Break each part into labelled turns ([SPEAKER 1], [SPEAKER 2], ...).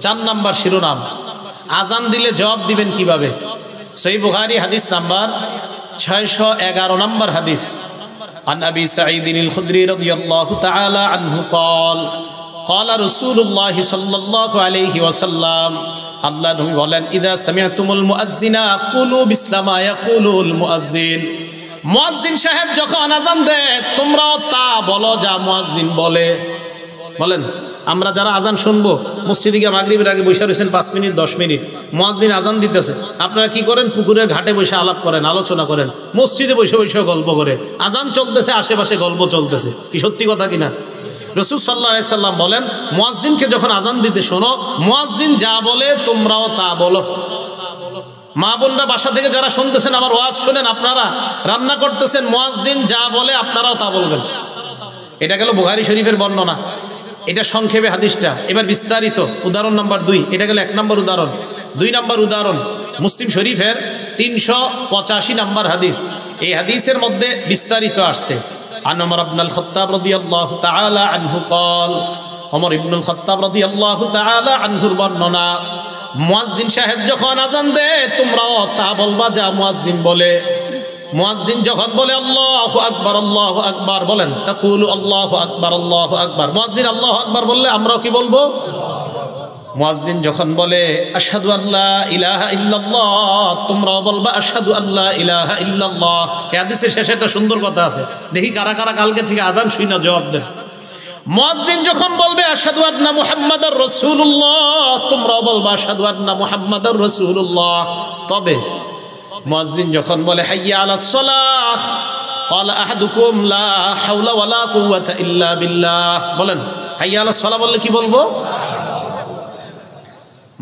[SPEAKER 1] 4 number শিরোনাম, আজান দিলে জবাব দিবেন কিভাবে। সহিহ বুখারী হাদিস নাম্বার 611 নম্বর হাদিস। عن أبي سعيد الخدري رضي الله تعالى عنه قال قال رسول الله صلى الله عليه وسلم আল্লাহ নবী বলেন, ইদা সামি'তুমুল মুআজ্জিনা কুলু বিসলামা ইয়াকুলুল মুআজ্জিন, মুয়াজ্জিন সাহেব যখন আজান দেয় তোমরাও তা বলো যা মুয়াজ্জিন বলে। বলেন, আমরা যারা আজান শুনবো মসজিদে গিয়ে মাগরিবের আগে বসে রয়েছেন 5 মিনিট 10 মিনিট, মুয়াজ্জিন আজান দিতেছে, আপনারা কি করেন? পুকুরের ঘাটে বসে আলাপ করেন, আলোচনা করেন, মসজিদে বসে বসে গল্প করে, আজান চলতেছে আশেপাশে গল্প চলতেছে। কি সত্যি কথা কিনা? রাসূল সাল্লাল্লাহু আলাইহি সাল্লাম বলেন, মুয়াজ্জিনকে যখন আজান দিতে শোনো, মুয়াজ্জিন যা বলে তোমরাও তা বলো। মা বোনরা বাসা থেকে যারা শুনতেছেন আমার ওয়াজ শুনেন, আপনারা রান্না করতেছেন, মুয়াজ্জিন যা বলে আপনারাও তা বলবেন। এটা গেল বুখারী শরীফের বর্ণনা, এটা সংক্ষেপে হাদিসটা। এবার বিস্তারিত উদাহরণ নাম্বার 2, এটা গেল 1 নম্বর উদাহরণ। 2 নম্বর উদাহরণ মুসলিম শরীফের 385 নম্বর হাদিস। এই হাদিসের মধ্যে বিস্তারিত আসছে। عن عمر بن الخطاب رضي الله تعالى عنه قال عمر بن الخطاب رضي الله تعالى عنه বর্ণনা, মুয়াজ্জিন সাহেব যখন আজান দেয় তোমরাও তা বলবা যা মুয়াজ্জিন বলে। মুয়াজ্জিন যখন বলে আল্লাহু আকবার আল্লাহু আকবার, বলেন তাকুলু আল্লাহু আকবার আল্লাহু আকবার। মুয়াজ্জিন আল্লাহু আকবার বললে আমরাও কি বলবো? মুয়াজ্জিন যখন বলে আশহাদু আল্লা ইলাহা ইল্লাল্লাহ, তোমরাও বলবা আশহাদু আল্লা ইলাহা ইল্লাল্লাহ। এই হাদিসের শেষে একটা সুন্দর কথা আছে, দেখি কারা কারা কালকে থেকে আজান শুনে জবাব দেন। মুয়াজ্জিন যখন বলবে আশহাদু আন্না মুহাম্মাদুর রাসূলুল্লাহ, তোমরাও বলবা আশহাদু আন্না মুহাম্মাদুর রাসূলুল্লাহ। তবে মুয়াজ্জিন যখন বলে হাইয়া আলাস সালাহ, ক্বালা আহাদুকুম লা হাওলা ওয়ালা কুওয়াতা ইল্লা বিল্লাহ, বলেন হাইয়া আলাস সালাহ বললে কি বলবো?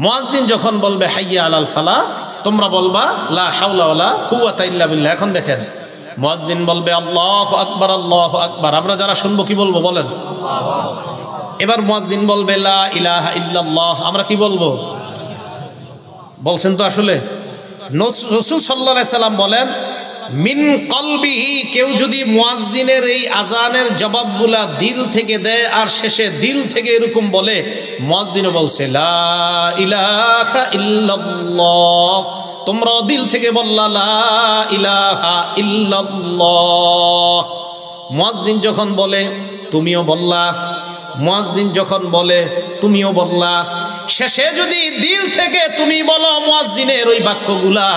[SPEAKER 1] মুয়াজ্জিন যখন বলবে হাইয়া আলাল ফালাহ, তোমরা বলবা লা হাওলা ওয়ালা কুওয়াতা ইল্লা বিল্লাহ। এখন দেখেন, মুয়াজ্জিন বলবে আল্লাহু আকবার আল্লাহু আকবার, আমরা যারা শুনবো কি বলবো? বলেন। এবার মুয়াজ্জিন বলবে লা ইলাহা ইল্লাল্লাহ, আমরা কি বলবো? বলছেন তো আসলে। রাসূল সাল্লাল্লাহু আলাইহি সাল্লাম বলেন, মিন কলবিহি, কেউ যদি মুয়াজ্জিনের এই আজানের জবাবগুলা দিল থেকে দেয় আর শেষে দিল থেকে এরকম বলে, মুয়াজ্জিনও বলছে লা ইলাহা ইল্লাল্লাহ, তোমরাও দিল থেকে বললা লা ইলাহা ইল্লাল্লাহ। মুয়াজ্জিন যখন বলে তুমিও বললা, মুয়াজ্জিন যখন বলে তুমিও বললা, শেষে যদি দিল থেকে তুমি বলো মুয়াজ্জিনের ওই বাক্যগুলা,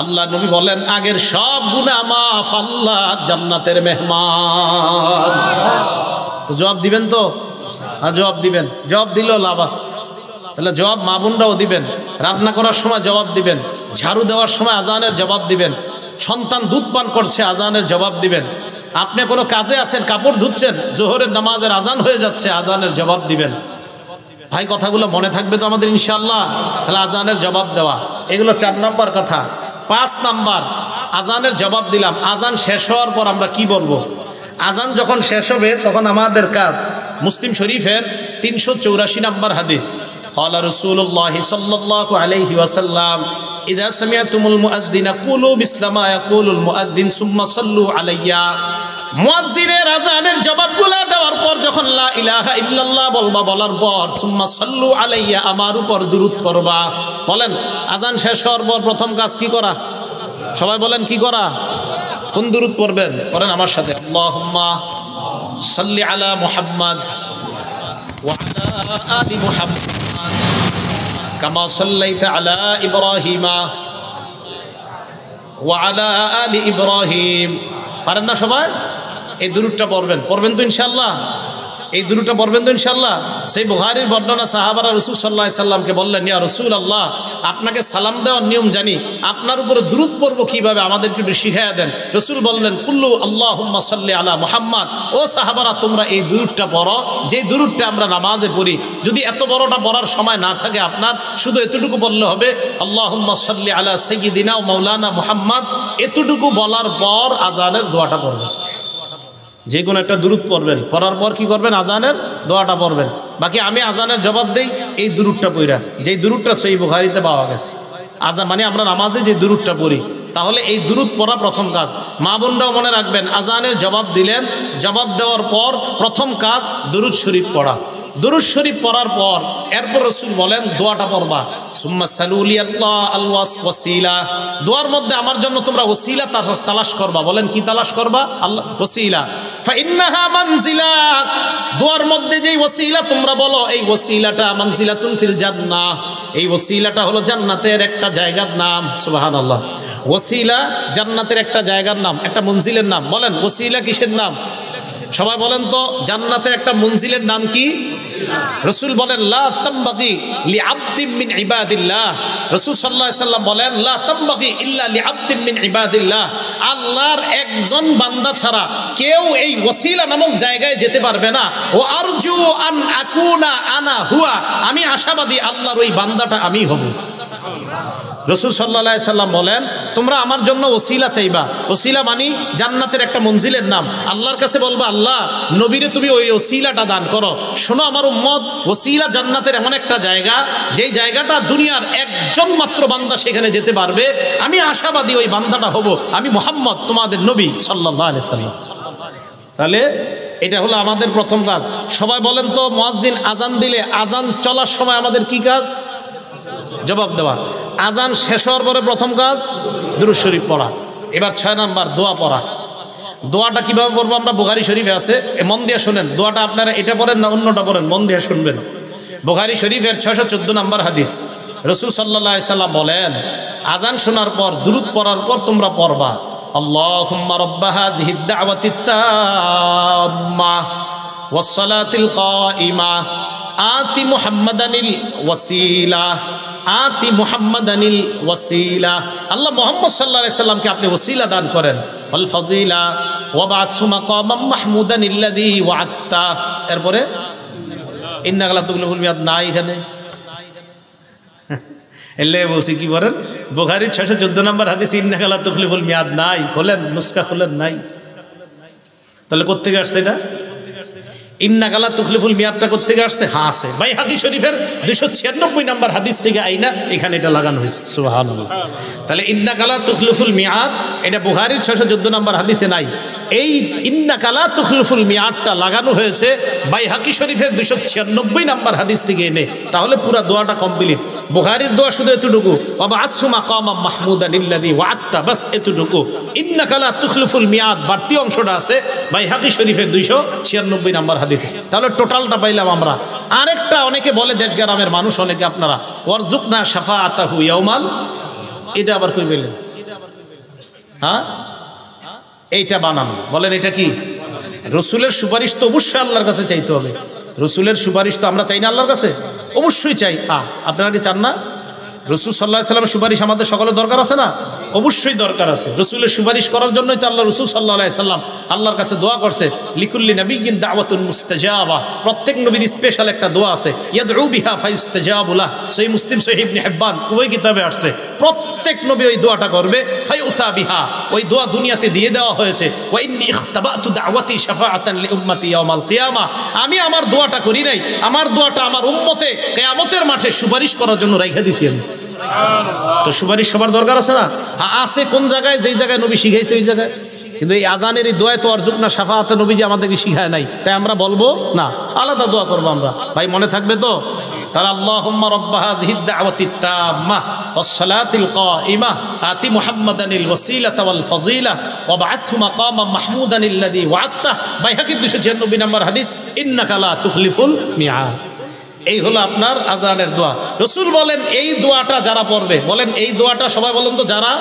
[SPEAKER 1] আল্লাহ নবী বলেন আগের সব গুনাহ মাফ, আল্লাহ জান্নাতের মেহমান। তো জবাব দিবেন তো? হ্যাঁ জবাব দিবেন। জবাব দিলেও লাভ আছে। তাহলে জবাব মা বোনরাও দিবেন, রান্না করার সময় জবাব দিবেন, ঝাড়ু দেওয়ার সময় আজানের জবাব দিবেন, সন্তান দুধ পান করছে আজানের জবাব দিবেন, আপনি কোনো কাজে আছেন কাপড় ধুচ্ছেন, জোহরের নামাজের আজান হয়ে যাচ্ছে, আজানের জবাব দিবেন। ভাই কথাগুলো মনে থাকবে তো আমাদের ইনশাআল্লাহ? তাহলে আজানের জবাব দেওয়া, এগুলো 4 নম্বর কথা। 5 নাম্বার, আজানের জবাব দিলাম, আজান শেষ হওয়ার পর আমরা কি বলবো? আজান যখন শেষ হবে তখন আমাদের কাজ। মুসলিম শরীফের 384 নম্বর হাদিস, ক্বালা রাসূলুল্লাহ সাল্লাল্লাহু আলাইহি ওয়াসাল্লাম, ইযা সামি'তুমুল মুআদ্দিনা কুলু বিসলামা ইয়াকুলুল মুআদ্দিন সুম্মা সাল্লু আলাইয়া। মুয়াজ্জিনের আজানের জবাবগুলা দেওয়ার পর যখন লা ইলাহা ইল্লাল্লাহ বলবা, বলার পর সুম্মা সাল্লু আলাইয়া, আমার উপর দুরূদ পড়বা। বলেন, আজান শেষ হওয়ার পর প্রথম কাজ কি করা? সবাই বলেন কি করা? কোন দুরূদ পড়বেন? পড়েন আমার সাথে, আল্লাহুম্মা সাল্লি আলা মুহাম্মাদ ওয়া আলা আলি মুহাম্মাদ কামা সাল্লাইতা আলা ইব্রাহিমা ওয়া আলা আলি ইব্রাহিম। পারেন না সবাই? এই দুরূদটা পড়বেন তো ইনশাআল্লাহ? এই দুরূদটা পড়বেন তো ইনশাআল্লাহ? সেই বুখারীর বর্ণনা, সাহাবারা রাসূল সাল্লাল্লাহু আলাইহি সাল্লামকে বললেন, ইয়া রাসূলুল্লাহ, আপনাকে সালাম দেওয়ার নিয়ম জানি, আপনার উপরে দুরূদ পড়ব কিভাবে, আমাদেরকে একটু শিখাইয়া দেন। রাসূল বললেন, কুল্লু আল্লাহুম্মা সাল্লি আলা মুহাম্মাদ। ও সাহাবারা, তোমরা এই দুরূদটা পড়ো, যে দুরূদটা আমরা নামাজে পড়ি। যদি এত বড়টা পড়ার সময় না থাকে আপনার, শুধু এতটুকু বললে হবে, আল্লাহুম্মা সাল্লি আলা সাইয়্যিদিনা ওয়া মাওলানা মুহাম্মাদ। এতটুকু বলার পর আজানের দোয়াটা পড়বেন, যে কোনো একটা দুরূদ পড়বেন, পড়ার পর কি করবেন? আজানের দোয়াটা পড়বেন। বাকি আমি আজানের জবাব দেই এই দুরূদটা পড়া, যেই দুরূদটা সহিহ বুখারীতে পাওয়া গেছে। আজান মানে আমরা নামাজে যে দুরূদটা পড়ি, তাহলে এই দুরূদ পড়া প্রথম কাজ। মা বোনরাও মনে রাখবেন, আজানের জবাব দিলেন, জবাব দেওয়ার পর প্রথম কাজ দুরূদ শরীফ পড়া। দুরূদ শরীফ পড়ার পর এরপর রাসূল বলেন দোয়াটা পড়বা, সুম্মা সালুলি আল্লাহ আল ওয়াসিলা, দোয়ার মধ্যে আমার জন্য তোমরা ওসিলা তালাশ করবা। বলেন কি তালাশ করবা? আল্লাহ ওসিলা। ফা ইন্নাহা মানজিলা, দোয়ার মধ্যে যেই ওসিলা তোমরা বলো এই ওসিলাটা মানজিলাতুন ফিল জান্নাহ, এই ওসিলাটা হলো জান্নাতের একটা জায়গার নাম। সুবহানাল্লাহ, ওসিলা জান্নাতের একটা জায়গার নাম, একটা মঞ্জিলের নাম। বলেন ওসিলা কিসের নাম? সবাই বলেন তো জান্নাতের একটা মঞ্জিলের নাম কি? রাসূল বলেন লা তামবাগি লিআবদিন মিন ইবাদিল্লাহ, রাসূল সাল্লাল্লাহু আলাইহি সাল্লাম বলেন লা তামবাগি ইল্লা লিআবদিন মিন ইবাদিল্লাহ, আল্লাহর একজন বান্দা ছাড়া কেউ এই ওসিলা নামক জায়গায় যেতে পারবে না। ও আরজু আন আকুনা আনা হুয়া, আমি আশাবাদী আল্লাহর ওই বান্দাটা আমি হব। রাসূল সাল্লাল্লাহু আলাইহি সাল্লাম বলেন তোমরা আমার জন্য ওসিলা চাইবা, ওসিলা মানি জান্নাতের একটা মঞ্জিলের নাম। আল্লাহর কাছে বলবা আল্লাহ নবীরে তুমি ওই ওসিলাটা দান করো। শোনো আমার উম্মত, ওসিলা জান্নাতের এমন একটা জায়গা যেই জায়গাটা দুনিয়ার একজন মাত্র বান্দা সেখানে যেতে পারবে। আমি আশাবাদী ওই বান্দাটা হব, আমি মুহাম্মদ তোমাদের নবী সাল্লাল্লাহু আলাইহি সাল্লাম। তাহলে এটা হলো আমাদের প্রথম কাজ। সবাই বলেন তো মুয়াজ্জিন আজান দিলে আজান চলার সময় আমাদের কি কাজ? জবাব দেওয়া। আজান শেষ হওয়ার পরে প্রথম কাজ দুরূদ শরীফ পড়া। এবার 6 নাম্বার দোয়া পড়া। দোয়াটা কিভাবে পড়বো আমরা বুখারী শরীফে আছে, মন দিয়ে শুনেন। দোয়াটা আপনারা এটা পড়েন না অন্যটা পড়েন, মন দিয়ে শুনবেন। বুখারী শরীফের 614 নাম্বার হাদিস, রাসূল সাল্লাল্লাহু আলাইহি সাল্লাম বলেন আজান শোনার পর দুরূদ পড়ার পর তোমরা পড়বা আল্লাহুম্মা রাব্বা হাযিহিদ দাওয়াতিত তাম্মাহ ওয়াস সালাতিল কাইমাহ আতি মুহাম্মাদানিল ওয়াসিলা, আতি মুহাম্মাদানিল ওয়াসিলা, আল্লাহ মুহাম্মদ সাল্লাল্লাহু আলাইহি সাল্লামকে আপনি ওসিলা দান করেন। ওয়াল ফাজিলা ওয়া বা'সু মাকামাম মাহমুদানিল্লাযী ওয়া'আদতা। এরপরে ইন্নাকা লা তুখলিফুল মিয়াদ নাই এখানে এলে বলছি কি বলেন বুখারীর 614 নম্বর হাদিস ইন্নাকা লা তুখলিফুল মিয়াদ নাই। খোলেন নুসখা খোলেন, নাই। তাহলে কোত্থেকে আসছে এটা? ইন্নাকা লা তুখলিফুল মিয়াদটা কোত্থেকে আসছে? হ্যাঁ আছে বাইহাকী শরীফের 296 নম্বর হাদিস থেকে আইনা এখানে এটা লাগানো হয়েছে। সুবহানাল্লাহ। তাহলে ইন্নাকা লা তুখলিফুল মিয়াদ এটা বুখারীর 614 নম্বর হাদিসে নাই। এই ইন্নাকা লা তুখলিফুল মিয়াদটা লাগানো হয়েছে বাইহাকী শরীফের 296 নম্বর হাদিস থেকে এনে। তাহলে পুরো দোয়াটা কমপ্লিট। বুখারীর দোয়া শুধু এতটুকু, ওয়া বা'সু মাকামাম মাহমুদানিল্লাযী ওয়া'আদতা, বাস এতটুকু। ইন্নাকা লা তুখলিফুল মিয়াদ বাড়তি অংশটা আছে বাইহাকী শরীফের 296 নম্বর হাদিসে। তাহলে টোটালটা পাইলাম আমরা। আরেকটা অনেকে বলে দেশ গ্রামের মানুষ অনেকে আপনারা ওয়ারজুকনা শাফাআতাহু ইয়াউমাল, এটা আবার কই বলেন? হ্যাঁ এইটা বানান। বলেন এটা কি? রসুলের সুপারিশ তো অবশ্যই আল্লাহর কাছে চাইতে হবে। রসুলের সুপারিশ তো আমরা চাই না আল্লাহর কাছে? অবশ্যই চাই। আপনারা কি চান না? রসুল সাল্লাল্লাহু আলাইহি সাল্লামের সুপারিশ আমাদের সকলের দরকার আছে না? অবশ্যই দরকার আছে। রসুলের সুপারিশ করার জন্যই তো আল্লাহ রসুল সাল্লাল্লাহু আলাইহি সাল্লাম আল্লাহর কাছে দোয়া করছে, লিকুল্লি নাবিয়্যিন দাওয়াতুন মুস্তাজাবা। প্রত্যেক নবীর স্পেশাল একটা দোয়া আছে, ইয়াদউ বিহা ফায়ুস্তাজাবু লাহ। সহিহ মুসলিম, সহিহ ইবনে হিব্বান উভয় কিতাবে আসছে। প্রত্যেক নবী ওই দোয়াটা করবে, ফায়ুতা বিহা, ওই দোয়া দুনিয়াতে দিয়ে দেওয়া হয়েছে। ওয়া ইন্নী ইখতাবাতু দাওয়াতি শাফাআতান লিউম্মতি ইয়াউমাল কিয়ামা, আমি আমার দোয়াটা করি নাই, আমার দোয়াটা আমার উম্মতে কিয়ামতের মাঠে সুপারিশ করার জন্য রাইখা দিছি আমি। তো সুপারিশ সবার দরকার আছে না? আছে। কোন জায়গায়? যেই জায়গায় নবী শিখাইছে ওই জায়গায়। কিন্তু এই আজানের এই দোয়ায় তো অর্জুকনা শাফাআতে নবী যে আমাদেরকে শিখায় নাই, তাই আমরা বলবো না, আলাদা দোয়া করবো আমরা। ভাই মনে থাকবে তো? তাহলে আল্লাহুম্মা রাব্বা হাযিহিদ দাওয়াতিত তাম্মাহ ওয়াস সালাতিল কাইমাহ আতি মুহাম্মাদানিল ওয়াসিলাতা ওয়াল ফাজিলা ওয়া বা'আথহু মাকামাম মাহমুদানিল্লাযী ওয়া'আদতা। বাইহাকীর 296 নম্বর হাদিস, ইন্নাকা লা তুখলিফুল মিয়াদ। এই হলো আপনার আজানের দোয়া। রসুল বলেন এই দোয়াটা যারা পড়বে, বলেন এই দোয়াটা সবাই বলেন তো, যারা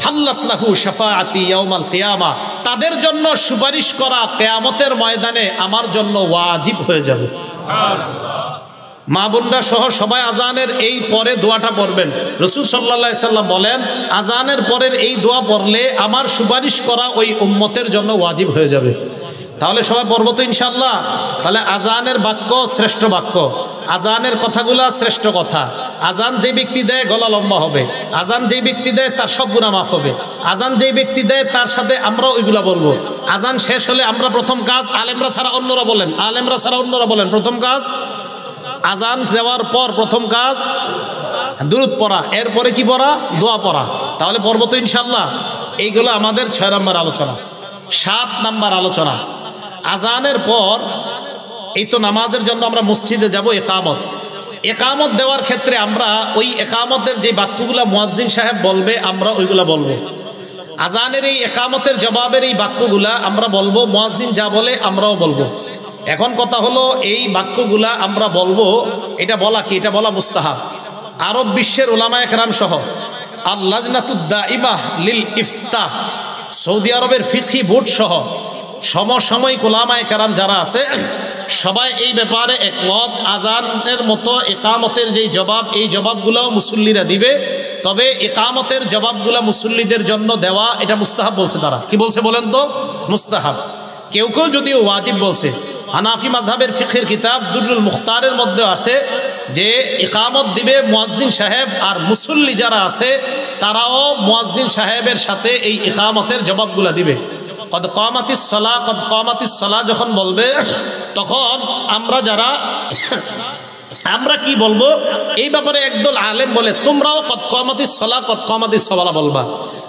[SPEAKER 1] হাল্লাত লাহু শাফাআতি ইয়াউমাল কিয়ামা, তাদের জন্য সুপারিশ করা কিয়ামতের ময়দানে আমার জন্য ওয়াজিব হয়ে যাবে। মা বোনরা সহ সবাই আজানের এই পরে দোয়াটা পড়বেন। রসুল সাল্লাল্লাহু আলাইহি সাল্লাম বলেন আজানের পরের এই দোয়া পড়লে আমার সুপারিশ করা ওই উম্মতের জন্য ওয়াজিব হয়ে যাবে। তাহলে সবাই পড়বো তো ইনশাআল্লাহ? তাহলে আজানের বাক্য শ্রেষ্ঠ বাক্য, আজানের কথাগুলা শ্রেষ্ঠ কথা। আজান যে ব্যক্তি দেয় গলা লম্বা হবে, আজান যেই ব্যক্তি দেয় তার সব গুনাহ মাফ হবে, আজান যেই ব্যক্তি দেয় তার সাথে আমরাও ওইগুলা বলবো। আজান শেষ হলে আমরা প্রথম কাজ, আলেমরা ছাড়া অন্যরা বলেন, আলেমরা ছাড়া অন্যরা বলেন, প্রথম কাজ আজান দেওয়ার পর প্রথম কাজ দুরূদ পড়া, এরপরে কি পড়া? দোয়া পড়া। তাহলে পড়বো তো ইনশাআল্লাহ? এইগুলো আমাদের 6 নম্বর আলোচনা। 7 নম্বর আলোচনা, আজানের পর এই তো নামাজের জন্য আমরা মসজিদে যাব, একামত। একামত দেওয়ার ক্ষেত্রে আমরা ওই একামতের যে বাক্যগুলা মুয়াজ্জিন সাহেব বলবে আমরা ওইগুলা বলবো। আজানের এই একামতের জবাবের এই বাক্যগুলা আমরা বলবো, মুয়াজ্জিন যা বলে আমরাও বলবো। এখন কথা হলো এই বাক্যগুলা আমরা বলবো, এটা বলা কি? এটা বলা মুস্তাহাব। আরব বিশ্বের উলামায়ে কেরাম সহ আল-লাজনাতুদ দাইমাহ লিল ইফতাহ, সৌদি আরবের ফিকহি বোর্ড সহ সমসাময়িক উলামায়ে কেরাম যারা আছে সবাই এই ব্যাপারে একমত। আজানের মতো একামতের যেই জবাব, এই জবাবগুলোও মুসল্লিরা দিবে, তবে একামতের জবাবগুলো মুসল্লিদের জন্য দেওয়া এটা মুস্তাহাব বলছে তারা। কি বলছে বলেন তো? মুস্তাহাব। কেউ কেউ যদিও ওয়াজিব বলছে। হানাফি মাযহাবের ফিকহের কিতাব দুরুল মুখতারের মধ্যে আছে যে ইকামত দিবে মুয়াজ্জিন সাহেব, আর মুসল্লি যারা আছে তারাও মুয়াজ্জিন সাহেবের সাথে এই ইকামতের জবাবগুলো দিবে। কদ কামাতিস সালাহ, কদ কামাতিস সালাহ যখন বলবে তখন আমরা যারা আমরা কি বলবো এই ব্যাপারে একদল আলেম বলে তোমরাও কদ কামাতিস সালাহ কদ কামাতিস সালাহ বলবা।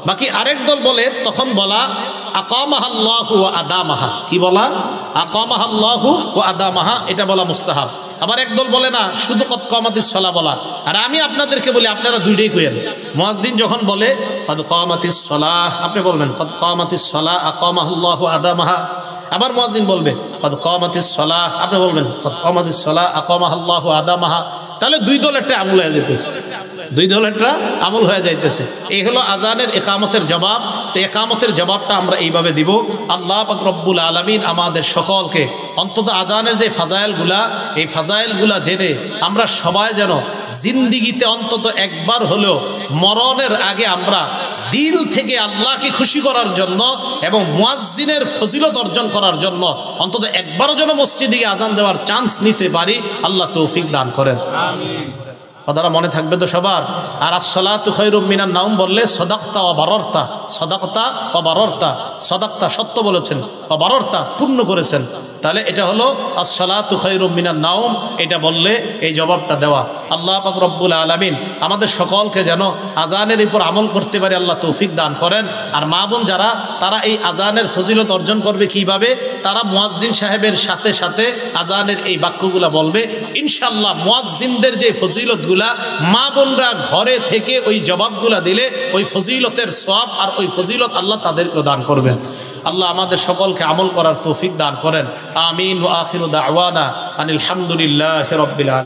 [SPEAKER 1] বাকি আরেক দল বলে তখন বলা আকামাহাল্লাহু ওয়া আদামাহা। কি বলা? আকামাহাল্লাহু ওয়া আদামাহা, এটা বলা মুস্তাহাব। আবার একদল বলে না, শুধু কদ কামাতিস সালাহ বলা। আর আমি আপনাদেরকে বলি আপনারা দুইটাই কইেন। মুয়াজ্জিন যখন বলে কদ কামাতিস সালাহ, আপনি বলবেন কদ কামাতিস সালাহ আকামাহাল্লাহু ওয়া আদামাহা। আবার মুয়াজ্জিন বলবে কদ কামাতিস সালাহ, আপনি বলবেন কদ কামাতিস সালাহ আকামাহাল্লাহু ওয়া আদামাহা। তাহলে দুই দলেরটা আমল হয়ে যেতেছে, দুই দলেরটা আমল হয়ে যাইতেছে। এই হলো আজানের একামতের জবাব। তো একামতের জবাবটা আমরা এইভাবে দিব। আল্লাহ পাক রব্বুল আলামিন আমাদের সকলকে অন্তত আজানের যে ফাজাইলগুলা, এই ফাজাইলগুলা জেনে আমরা সবাই যেন জিন্দিগিতে অন্তত একবার হলেও মরণের আগে আমরা দিল থেকে আল্লাহকে খুশি করার জন্য এবং মুয়াজ্জিনের ফজিলত অর্জন করার জন্য অন্তত একবারও যেন মসজিদে আজান দেওয়ার চান্স নিতে পারি। আল্লাহ তৌফিক দান করেন, আমিন। কথাটা মনে থাকবে তো সবার। আর আসসালাতু খায়রুম মিনান নাওম বললে সদাকতা ওয়া বাররতা, সদাকতা ওয়া বাররতা, সদাকতা সত্য বলেছেন, ওয়া বাররতা পূর্ণ করেছেন। তাহলে এটা হলো আসসালাতু খায়রুম মিনান নাওম, এটা বললে এই জবাবটা দেওয়া। আল্লাহ পাক রব্বুল আলামিন আমাদের সকলকে যেন আজানের উপর আমল করতে পারে আল্লাহ তৌফিক দান করেন। আর মা বোন যারা, তারা এই আজানের ফজিলত অর্জন করবে কিভাবে? তারা মুয়াজ্জিন সাহেবের সাথে সাথে আজানের এই বাক্যগুলা বলবে। ইনশাআল্লাহ মুয়াজ্জিনদের যে ফজিলতগুলা মা বোনরা ঘরে থেকে ওই জবাবগুলা দিলে ওই ফজিলতের সওয়াব আর ওই ফজিলত আল্লাহ তাদেরকে দান করবেন। আল্লাহ আমাদের সকলকে আমল করার তৌফিক দান করেন, আমিন। ওয়া আখিরু দাওয়ানা আনিল হামদুলিল্লাহি রাব্বিল আলামিন।